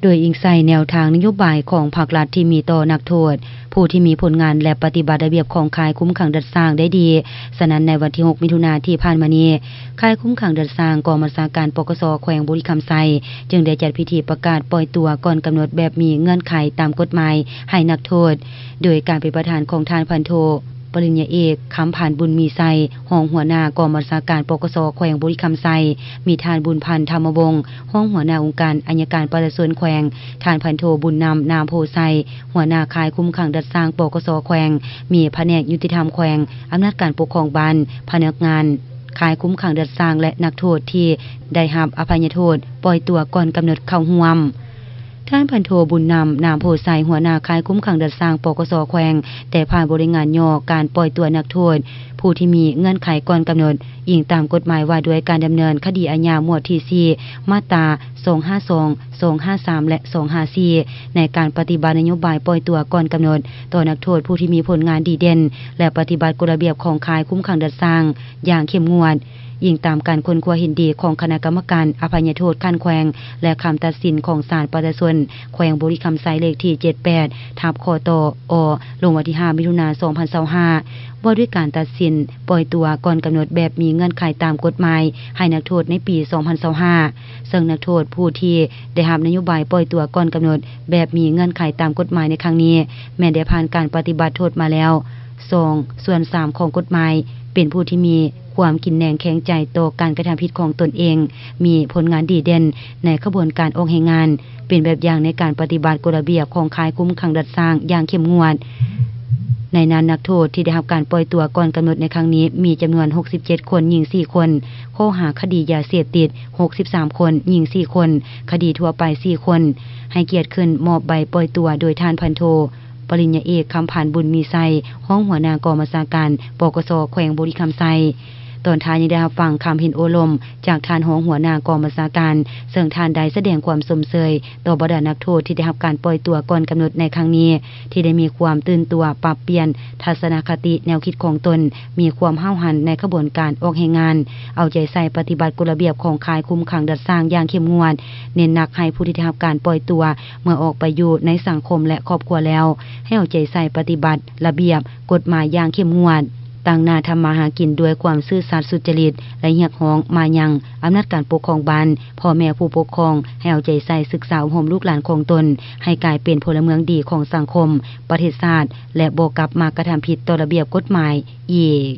โดยอิงใส่แนวทางนโยบายของภาครัฐที่มีต่อนักโทษผู้ที่มีผลงานและปฏิบัติระเบียบของค่ายคุ้มขังดัดสร้างได้ดีฉะนั้นในวันที่6มิถุนายนที่ผ่านมานี้ค่ายคุ้มขังดัดสร้างกองบัญชาการปกสแขวงบุรีรัมย์ไซจึงได้จัดพิธีประกาศปล่อยตัวก่อนกำหนดแบบมีเงื่อนไขตามกฎหมายให้นักโทษโดยการเป็นประธานของท่านพันโทปริญญาเอกคำผ่านบุญมีไซห้องหัวหน้ากองบัญชาการปกสแขวงบุรีรัมย์ไซมีท่านบุญพันธ์ธรรมวงศ์ห้องหัวหน้าองค์การอัยการประชาชนแขวงท่านพันโทบุญนำนามโพไซหัวหน้าค่ายคุ้มขังดัดสร้างปกสแขวงมีแผนกยุติธรรมแขวงอำนาจการปกครองบ้านพนักงานค่ายคุ้มขังดัดสร้างและนักโทษที่ได้รับอภัยโทษปล่อยตัวก่อนกำหนดเข้าร่วมท่านพันโทบุญนำนามโพไซหัวหน้าค่ายคุ้มขังดัดสร้างปกสแขวงแต่ผ่านบริงานย่อการปล่อยตัวนักโทษผู้ที่มีเงื่อนไขก่อนกำหนดอิงตามกฎหมายว่าด้วยการดำเนินคดีอาญาหมวดที่4มาตรา252 253และ254ในการปฏิบัตินโยบายปล่อยตัวก่อนกำหนดต่อนักโทษผู้ที่มีผลงานดีเด่นและปฏิบัติกฎระเบียบของค่ายคุ้มขังดัดสร้างอย่างเข้มงวดยิ่งตามการค้นคว้าเห็นดีของคณะกรรมการอภัยโทษขั้นแขวงและคำตัดสินของศาลประชาชนแขวงบุรีรัมย์ไซเลขที่78ทับคตอลงวันที่5มิถุนายน2025ว่าด้วยการตัดสินปล่อยตัวก่อนกำหนดแบบมีเงื่อนไขตามกฎหมายให้นักโทษในปี2025ซึ่งนักโทษผู้ที่ได้รับนโยบายปล่อยตัวก่อนกำหนดแบบมีเงื่อนไขตามกฎหมายในครั้งนี้แม้ได้ผ่านการปฏิบัติโทษมาแล้ว2/3ของกฎหมายเป็นผู้ที่มีความกินแหนงแข็งใจต่อการกระทำผิดของตนเองมีผลงานดีเด่นในขบวนการออกแห่งงานเป็นแบบอย่างในการปฏิบัติกฎระเบียบของค่ายคุ้มขังดัดสร้างอย่างเข้มงวดในนั้นนักโทษที่ได้รับการปล่อยตัวก่อนกำหนดในครั้งนี้มีจำนวน67คนหญิง4คนข้อหาคดียาเสพติด63คนหญิง4คนคดีทั่วไป4คนให้เกียรติขึ้นมอบใบปล่อยตัวโดยท่านพันโทปริญญาเอกคำผ่านบุญมีไซห้องหัวหน้ากองบัญชาการปกสแขวงบุรีรัมย์ไซตอนท้ายยังได้รับฟังคำเห็นโอลมจากท่านห้องหัวหน้ากองบัญชาการซึ่งท่านได้แสดงความสมเสยต่อบรรดานักโทษที่ได้รับการปล่อยตัวก่อนกำหนดในครั้งนี้ที่ได้มีความตื่นตัวปรับเปลี่ยนทัศนคติแนวคิดของตนมีความห้าวหันในขบวนการออกแห่งงานเอาใจใส่ปฏิบัติกฎระเบียบของค่ายคุ้มขังดัดสร้างอย่างเข้มงวดเน้นหนักให้ผู้ที่ได้รับการปล่อยตัวเมื่อออกไปอยู่ในสังคมและครอบครัวแล้วให้เอาใจใส่ปฏิบัติระเบียบกฎหมายอย่างเข้มงวดตั้งหน้าทำมาหากินด้วยความซื่อสัตย์สุจริตและเรียกร้องมายังอำนาจการปกครองบ้านพ่อแม่ผู้ปกครองให้เอาใจใส่ศึกษาอบรมลูกหลานของตนให้กลายเป็นพลเมืองดีของสังคมประเทศชาติและบ่กลับมากระทำผิดต่อระเบียบกฎหมายอีก